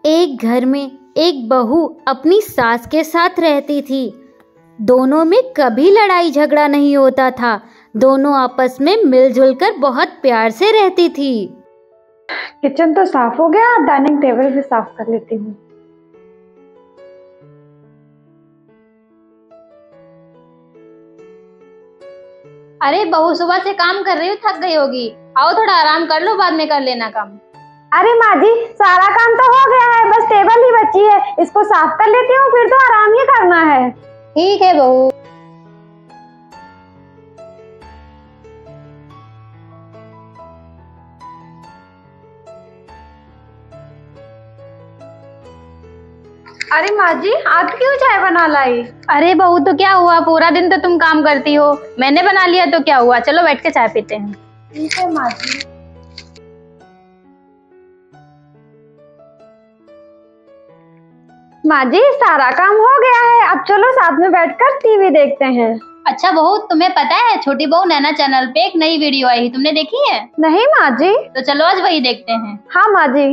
एक घर में एक बहू अपनी सास के साथ रहती थी। दोनों में कभी लड़ाई झगड़ा नहीं होता था। दोनों आपस में मिलजुल कर बहुत प्यार से रहती थी। किचन तो साफ हो गया, डाइनिंग टेबल भी साफ कर लेती हूँ। अरे बहू, सुबह से काम कर रही हो, थक गई होगी। आओ थोड़ा आराम कर लो, बाद में कर लेना काम। अरे माँ जी, सारा काम तो हो गया है, बस टेबल ही बची है, इसको साफ कर लेती हूँ, फिर तो आराम ही करना है। ठीक है बहू। अरे माँ जी, आप क्यों चाय बना लाई? अरे बहू, तो क्या हुआ, पूरा दिन तो तुम काम करती हो, मैंने बना लिया तो क्या हुआ। चलो बैठ के चाय पीते हैं। ठीक है माँ जी। माँ जी, सारा काम हो गया है, अब चलो साथ में बैठकर टीवी देखते हैं। अच्छा बहू, तुम्हें पता है छोटी बहू नैना चैनल पे एक नई वीडियो आई है, तुमने देखी है? नहीं माँ जी। तो चलो आज वही देखते हैं। हाँ माँ जी।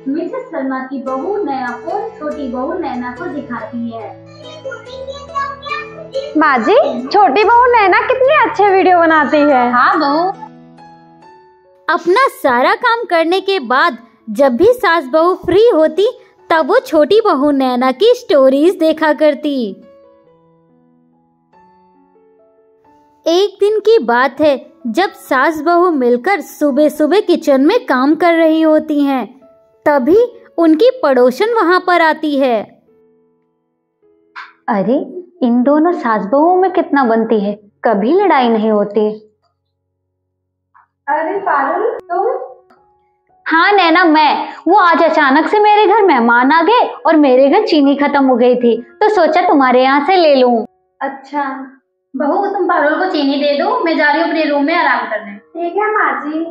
मिसेस सलमा की बहू नया फोन छोटी बहू नैना को दिखाती है। माँ जी, छोटी बहू नैना कितनी अच्छे वीडियो बनाती है। हाँ बहू। अपना सारा काम करने के बाद जब भी सास बहू फ्री होती तब वो छोटी बहू नैना की स्टोरीज देखा करती। एक दिन की बात है जब सास बहू मिलकर सुबह सुबह किचन में काम कर रही होती हैं, तभी उनकी पड़ोसन वहां पर आती है। अरे, इन दोनों सास बहुओं में कितना बनती है, कभी लड़ाई नहीं होती। अरे पारुल, तुम? हाँ नैना, वो आज अचानक से मेरे घर मेहमान आ गए और मेरे घर चीनी खत्म हो गई थी, तो सोचा तुम्हारे यहाँ से ले लूं। अच्छा बहू, तुम पारुल को चीनी दे दो, मैं जा रही हूँ अपने रूम में आराम करने। ठीक है माँ जी।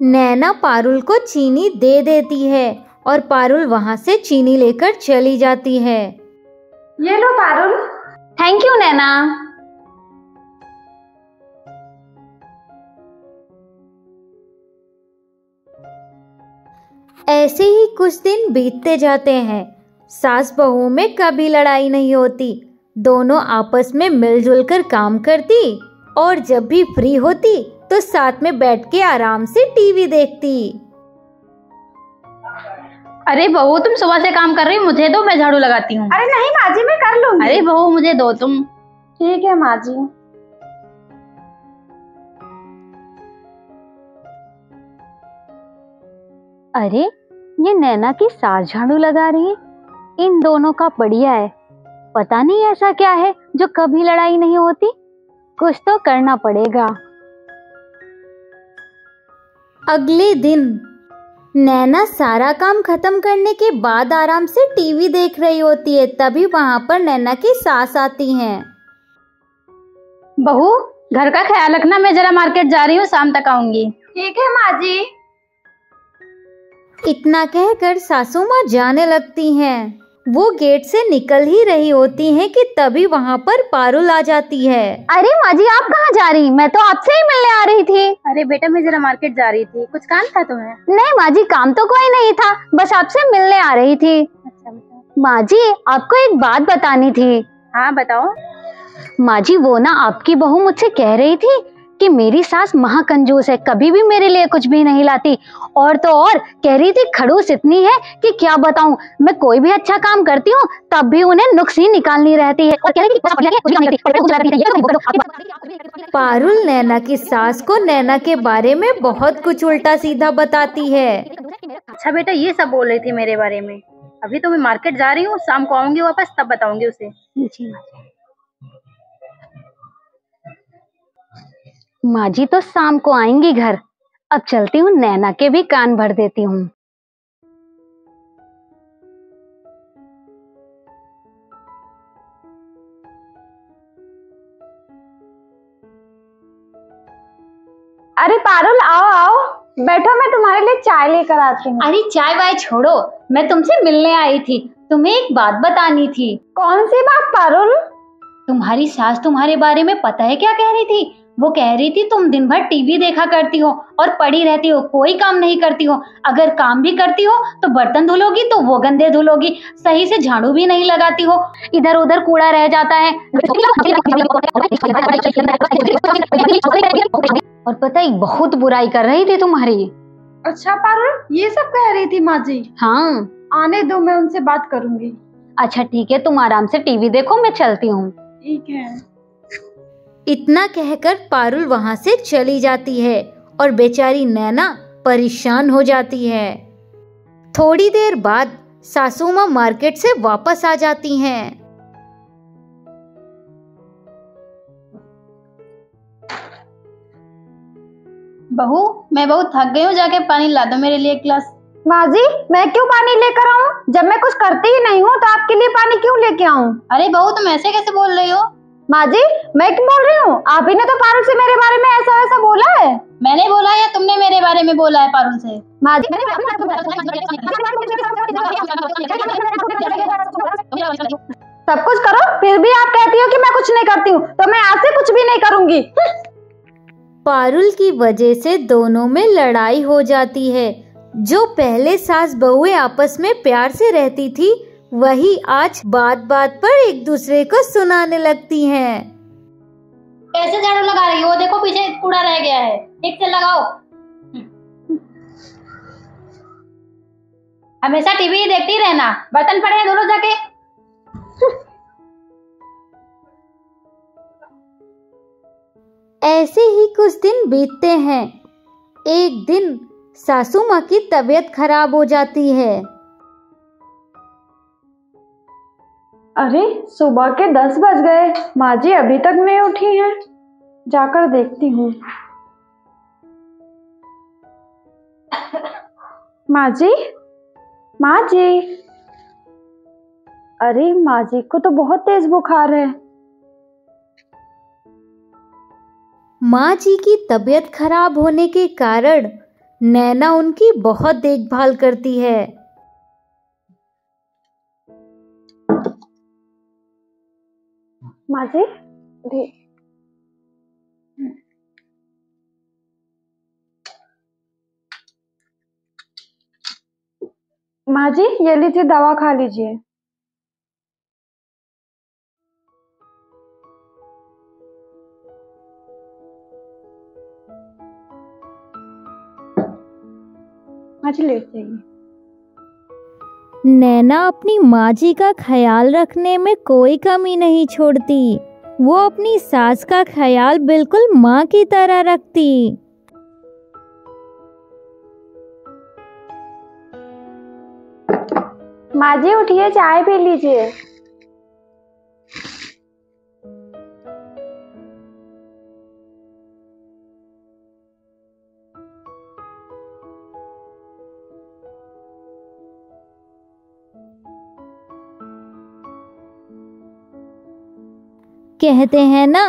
नैना पारुल को चीनी दे देती है और पारुल वहां से चीनी लेकर चली जाती है। ये लो पारुल। थैंक यू नैना। ऐसे ही कुछ दिन बीतते जाते हैं। सास बहू में कभी लड़ाई नहीं होती। दोनों आपस में मिलजुल कर काम करती और जब भी फ्री होती तो साथ में बैठ के आराम से टीवी देखती। अरे बहू, तुम सुबह से काम कर रही हो, मुझे दो, मैं झाड़ू लगाती हूँ। अरे नहीं माँ जी, मैं कर लूंगी। अरे बहू, मुझे दो तुम। ठीक है माँ जी। अरे, ये नैना की सास झाड़ू लगा रही है। इन दोनों का बढ़िया है। पता नहीं ऐसा क्या है जो कभी लड़ाई नहीं होती। कुछ तो करना पड़ेगा। अगले दिन नैना सारा काम खत्म करने के बाद आराम से टीवी देख रही होती है, तभी वहां पर नैना की सास आती हैं। बहू, घर का ख्याल रखना, मैं जरा मार्केट जा रही हूँ, शाम तक आऊंगी। ठीक है माँ जी। इतना कहकर सासू माँ जाने लगती हैं। वो गेट से निकल ही रही होती हैं कि तभी वहां पर पारुल आ जाती है। अरे माँ जी, आप कहाँ जा रही? मैं तो आपसे ही मिलने आ रही थी। अरे बेटा, मैं जरा मार्केट जा रही थी, कुछ काम था तुम्हें? नहीं माँ जी, काम तो कोई नहीं था, बस आपसे मिलने आ रही थी। अच्छा बताओ। माँ जी, आपको एक बात बतानी थी। हाँ बताओ। माँ जी, वो ना आपकी बहू मुझसे कह रही थी कि मेरी सास महाकंजूस है, कभी भी मेरे लिए कुछ भी नहीं लाती। और तो और कह रही थी खड़ूस इतनी है कि क्या बताऊं, मैं कोई भी अच्छा काम करती हूँ तब भी उन्हें नुक्स ही निकालनी रहती है। और कह रही थी पारुल नैना की सास को नैना के बारे में बहुत कुछ उल्टा सीधा बताती है। अच्छा बेटा, ये सब बोल रही थी मेरे बारे में। अभी तो मैं मार्केट जा रही हूँ, शाम को आऊंगी वापस, तब बताऊंगी उसे। माँ जी तो शाम को आएंगी घर। अब चलती हूँ, नैना के भी कान भर देती हूँ। अरे पारुल, आओ आओ, बैठो, मैं तुम्हारे लिए चाय लेकर आती हूँ। अरे चाय वाय छोड़ो, मैं तुमसे मिलने आई थी, तुम्हें एक बात बतानी थी। कौन सी बात पारुल? तुम्हारी सास तुम्हारे बारे में पता है क्या कह रही थी? वो कह रही थी तुम दिन भर टीवी देखा करती हो और पड़ी रहती हो, कोई काम नहीं करती हो। अगर काम भी करती हो तो बर्तन धुलोगी तो वो गंदे धुलोगी, सही से झाड़ू भी नहीं लगाती हो, इधर उधर कूड़ा रह जाता है। और पता है बहुत बुराई कर रही थी तुम्हारी। अच्छा पारुल, ये सब कह रही थी माँ जी? हाँ, आने दो, मैं उनसे बात करूंगी। अच्छा ठीक है, तुम आराम से टीवी देखो, मैं चलती हूँ। ठीक है। इतना कहकर पारुल वहां से चली जाती है और बेचारी नैना परेशान हो जाती है। थोड़ी देर बाद सासू माँ मार्केट से वापस आ जाती हैं। बहू, मैं बहुत थक गई हूँ, जाके पानी ला दो मेरे लिए एक गिलास। माँ जी, मैं क्यों पानी लेकर आऊँ? जब मैं कुछ करती ही नहीं हूँ तो आपके लिए पानी क्यों लेके आऊँ? अरे बहू, तुम ऐसे कैसे बोल रही हो? माँ जी, मैं क्यों बोल रही हूँ? आप ही ने तो पारुल से मेरे बारे में ऐसा वैसा बोला है। मैंने बोला या तुमने मेरे बारे में बोला है पारुल से? माँ जी, सब कुछ करो फिर भी आप कहती हो कि मैं कुछ नहीं करती हूँ, तो मैं आज से कुछ भी नहीं करूँगी। पारुल की वजह से दोनों में लड़ाई हो जाती है। जो पहले सास बहुएं आपस में प्यार से रहती थी, वही आज बात बात पर एक दूसरे को सुनाने लगती हैं। कैसे झाड़ू लगा रही हो? देखो पीछे कूड़ा रह गया है, ठीक से लगाओ। हमेशा टीवी देखती रहना, बर्तन पड़े हैं धो लो जाके। ऐसे ही कुछ दिन बीतते हैं। एक दिन सासू माँ की तबीयत खराब हो जाती है। अरे सुबह के 10 बज गए, माँ जी अभी तक नहीं उठी हैं। जाकर देखती हूँ। माँ जी, माँ जी। अरे माँ जी को तो बहुत तेज बुखार है। माँ जी की तबीयत खराब होने के कारण नैना उनकी बहुत देखभाल करती है। माँ जी, माँ जी ये लीजिए, दवा खा लीजिए। माँ जी लेट जाइए। नैना अपनी माँ जी का ख्याल रखने में कोई कमी नहीं छोड़ती। वो अपनी सास का ख्याल बिल्कुल माँ की तरह रखती। माँ जी उठिए, चाय पी लीजिए। कहते हैं ना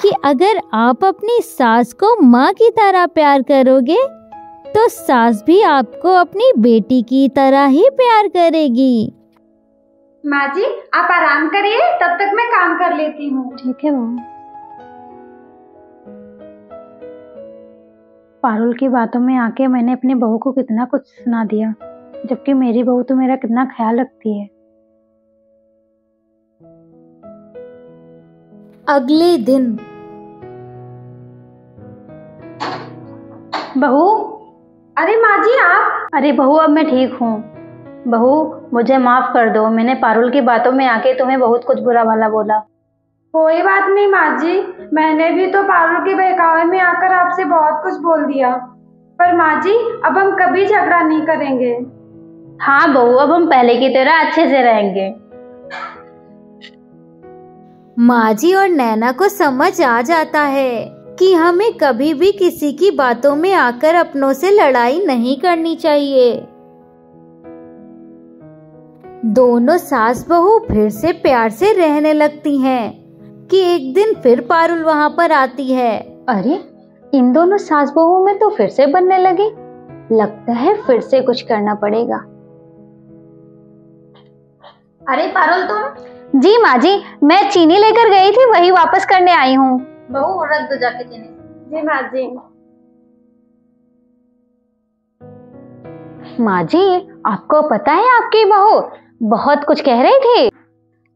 कि अगर आप अपनी सास को माँ की तरह प्यार करोगे तो सास भी आपको अपनी बेटी की तरह ही प्यार करेगी। माँ जी आप आराम करिए, तब तक मैं काम कर लेती हूँ। ठीक है बहू। पारुल की बातों में आके मैंने अपनी बहू को कितना कुछ सुना दिया, जबकि मेरी बहू तो मेरा कितना ख्याल रखती है। अगले दिन बहू, अरे माँ जी आप। अरे बहू अब मैं ठीक हूँ। बहू मुझे माफ कर दो, मैंने पारुल की बातों में आके तुम्हें बहुत कुछ बुरा भला बोला। कोई बात नहीं माँ जी, मैंने भी तो पारुल के बहकावे में आकर आपसे बहुत कुछ बोल दिया, पर माँ जी अब हम कभी झगड़ा नहीं करेंगे। हाँ बहू, अब हम पहले की तरह अच्छे से रहेंगे। माँ जी और नैना को समझ आ जाता है कि हमें कभी भी किसी की बातों में आकर अपनों से लड़ाई नहीं करनी चाहिए। दोनों सास बहू फिर से प्यार से रहने लगती हैं कि एक दिन फिर पारुल वहां पर आती है। अरे इन दोनों सास बहू में तो फिर से बनने लगी, लगता है फिर से कुछ करना पड़ेगा। अरे पारुल तुम। जी माँ जी, मैं चीनी लेकर गई थी, वही वापस करने आई हूँ। बहू रख दो जाके चीनी। जी माँ जी। माँ जी, आपको पता है आपकी बहू बहुत कुछ कह रही थी।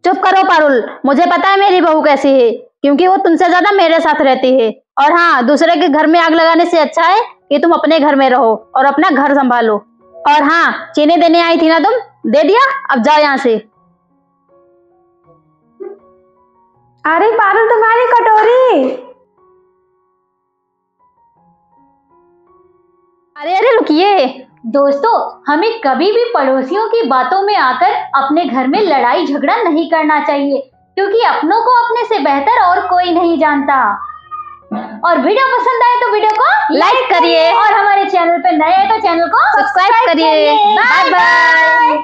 चुप करो पारुल, मुझे पता है मेरी बहू कैसी है, क्योंकि वो तुमसे ज्यादा मेरे साथ रहती है। और हाँ, दूसरे के घर में आग लगाने से अच्छा है कि तुम अपने घर में रहो और अपना घर संभालो। और हाँ, चीनी देने आई थी ना तुम, दे दिया, अब जाओ यहाँ से। अरे पारुल, तुम्हारी कटोरी। अरे अरे रुकिए दोस्तों, हमें कभी भी पड़ोसियों की बातों में आकर अपने घर में लड़ाई झगड़ा नहीं करना चाहिए, क्योंकि अपनों को अपने से बेहतर और कोई नहीं जानता। और वीडियो पसंद आए तो वीडियो को लाइक करिए और हमारे चैनल पे नए हैं तो चैनल को सब्सक्राइब करिए। Bye bye.